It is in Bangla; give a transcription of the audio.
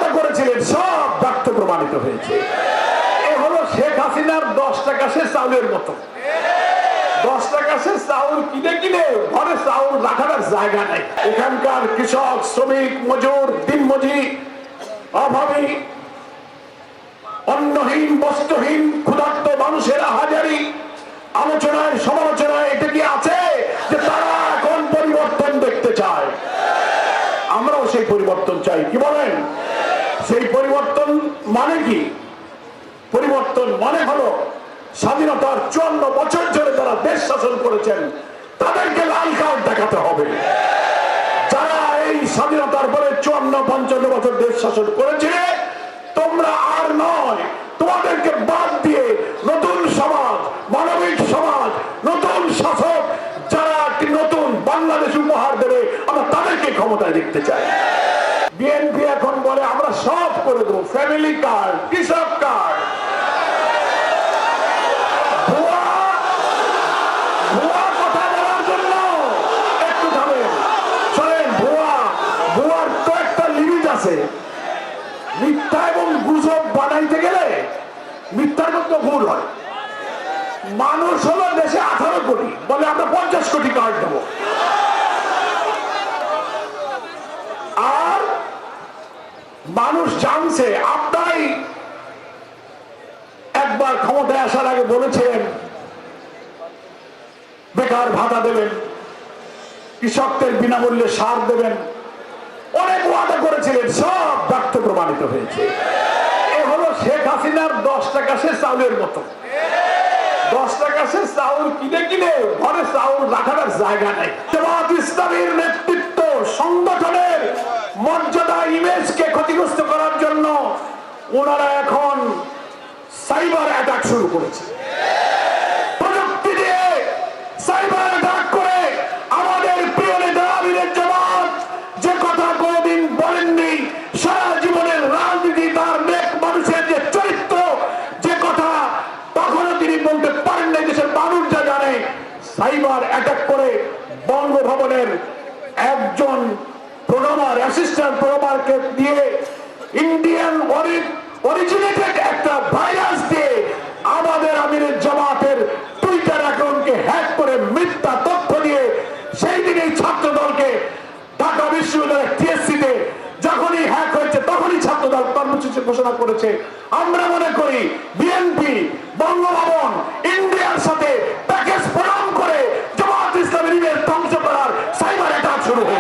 ওয়াদা করেছিলেন সব ব্যর্থ প্রমাণিত হয়েছে। এ হলো শেখ হাসিনার 10 টাকা সে চাউলের মতো। 10 টাকা সে চাউল কিনে কিনে ঘরে চাউল রাখার জায়গা নেই। এখানকার কৃষক, শ্রমিক, মজুর, দিনমজুর, অভাবী, অন্নহীন, বস্ত্রহীন, ক্ষুধার্ত মানুষের হাজারি আলোচনায় সমালোচনায় এটা কি আছে যে তারা এখন পরিবর্তন দেখতে চায়? আমরাও সেই পরিবর্তন চাই। কি বলেন? সেই পরিবর্তন মানে কি? পরিবর্তন মানে হলো স্বাধীনতার 54 বছর ধরে যারা দেশ শাসন করেছেন তাদেরকে লাল কার্ড দেখাতে হবে। যারা এই স্বাধীনতার পরে 54-55 বছর দেশ শাসন করেছে তোমরা আর নয়, তোমাদেরকে বাদ দিয়ে নতুন সমাজ, মানবিক সমাজ, নতুন শাসক যারা একটি নতুন বাংলাদেশ উপহার দেবে আমরা তাদেরকে ক্ষমতায় দেখতে চাই। বিএনপি এখন বলে আমরা সব করে দেবো, ফ্যামিলি কার্ড, কৃষক কার্ড। ভুয়া কথা বলার জন্য একটু থামেন, শোনেন, ভুয়ার তো একটা লিমিট আছে। মিথ্যা এবং গুজব বানাইতে গেলে মিথ্যার মতো ভুল হয়। মানুষ হলো দেশে 18 কোটি, বলে আমরা 50 কোটি কার্ড দেবো। আর মানুষ জানছে, আপনারাই একবার ক্ষমতায় আসার আগে বলেছেন বেকার ভাতা দেবেন, কৃষকদের বিনামূল্যে সার দেবেন, অনেক ওয়াদা করেছিলেন, সব ব্যর্থ প্রমাণিত হয়েছে। এ হলো শেখ হাসিনার 10 টাকা সে চাউলের মতো। 10 টাকা সে চাউল কিনে কিনে ঘরে চাউল রাখার জায়গা নেই। জামাত ইসলামীর নেতৃত্ব সংগঠনের মর্যাদা, ইমেজকে ক্ষতিগ্রস্ত করার জন্য ওনারা এখন সাইবার অ্যাটাক শুরু করেছে। প্রযুক্তি দিয়ে সাইবার অ্যাটাক করে আমাদের প্রিয় নেতা আমিরের জামাত যে কথা কোনদিন বলেননি, সারা জীবনের রাজনীতি, তার নেক মানুষের যে চরিত্র, যে কথা তখনও তিনি বলতে পারেন নাই, দেশের মানুষ যা জানে, সাইবার অ্যাটাক করে বঙ্গভবনের একজন প্রোগ্রামার, অ্যাসিস্ট্যান্ট প্রোগ্রামারকে দিয়ে ইন্ডিয়ান অরিজিনেটেড একটা ভাইরাস দিয়ে আমাদের আমিরের জামাতের টুইটার অ্যাকাউন্টকে হ্যাক করে মিথ্যা তথ্য দিয়ে সেই দিনেই ছাত্র দলকে ঢাকা বিশ্ববিদ্যালয়ের টিএসসিতে যখনই হ্যাক হয়েছে তখনই ছাত্রদল কর্মসূচি ঘোষণা করেছে। আমরা মনে করি বিএনপি বঙ্গভবন ইন্ডিয়ার সাথে প্যাকেজ প্রদান করে জামাত ইসলামের ইমেজ ধ্বংস করার সাইবার অ্যাটাক শুরু হয়েছে।